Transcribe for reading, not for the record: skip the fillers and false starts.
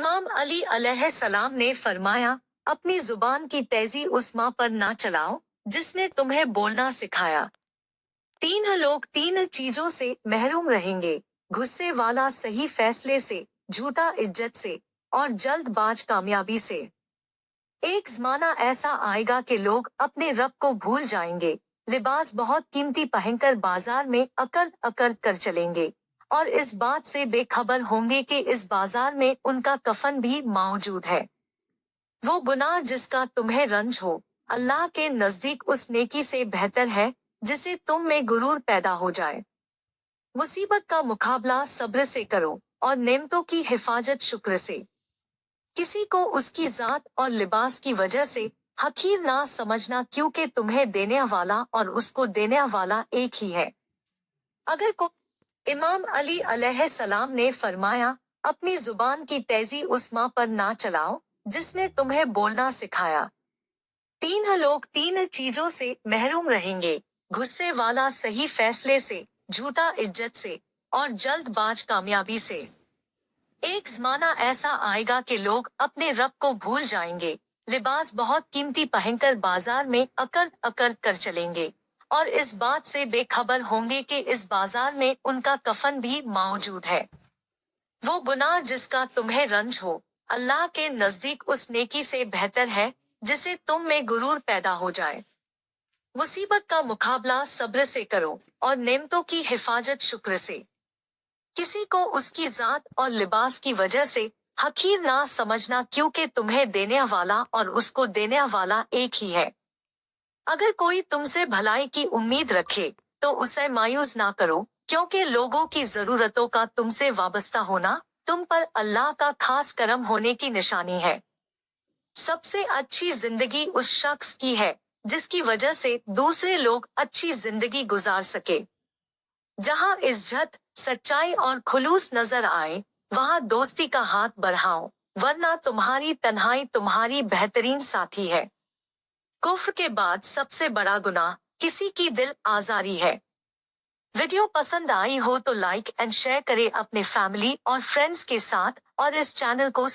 इमाम अली अलैहिस्सलाम ने फरमाया, अपनी जुबान की तेजी उस माँ पर ना चलाओ जिसने तुम्हें बोलना सिखाया। 3 लोग 3 चीजों से महरूम रहेंगे, गुस्से वाला सही फैसले से, झूठा इज्जत से, और जल्दबाज कामयाबी से। एक जमाना ऐसा आएगा कि लोग अपने रब को भूल जाएंगे, लिबास बहुत कीमती पहनकर बाजार में अकड़ अकड़ कर चलेंगे, और इस बात से बेखबर होंगे कि इस बाजार में उनका कफन भी मौजूद है। वो गुनाह जिसका तुम्हें रंज हो, अल्लाह के नजदीक उस नेकी से बेहतर है जिसे तुम में गुरूर पैदा हो जाए। मुसीबत का मुकाबला सब्र से करो और नेमतों की हिफाजत शुक्र से। किसी को उसकी जात और लिबास की वजह से हकीर ना समझना, क्योंकि तुम्हें देने वाला और उसको देने वाला एक ही है। अगर को इमाम अली अलैहिस्सलाम ने फरमाया, अपनी जुबान की तेजी उस माँ पर ना चलाओ जिसने तुम्हें बोलना सिखाया। 3 लोग 3 चीजों से महरूम रहेंगे, गुस्से वाला सही फैसले से, झूठा इज्जत से, और जल्दबाज कामयाबी से। एक जमाना ऐसा आएगा कि लोग अपने रब को भूल जाएंगे, लिबास बहुत कीमती पहनकर बाजार में अकड़ अकड़ कर चलेंगे, और इस बात से बेखबर होंगे कि इस बाजार में उनका कफन भी मौजूद है। वो गुनाह जिसका तुम्हें रंज हो, अल्लाह के नजदीक उस नेकी से बेहतर है जिसे तुम में गुरूर पैदा हो जाए। मुसीबत का मुकाबला सब्र से करो और नेमतों की हिफाजत शुक्र से। किसी को उसकी जात और लिबास की वजह से हकीर ना समझना, क्योंकि तुम्हें देने वाला और उसको देने वाला एक ही है। अगर कोई तुमसे भलाई की उम्मीद रखे तो उसे मायूस ना करो, क्योंकि लोगों की जरूरतों का तुमसे वाबस्ता होना तुम पर अल्लाह का खास करम होने की निशानी है। सबसे अच्छी जिंदगी उस शख्स की है जिसकी वजह से दूसरे लोग अच्छी जिंदगी गुजार सके। जहां इज्जत, सच्चाई और खुलूस नजर आए, वहां दोस्ती का हाथ बढ़ाओ, वरना तुम्हारी तन्हाई तुम्हारी बेहतरीन साथी है। कुफ्र के बाद सबसे बड़ा गुनाह किसी की दिल आजारी है। वीडियो पसंद आई हो तो लाइक एंड शेयर करें अपने फैमिली और फ्रेंड्स के साथ, और इस चैनल को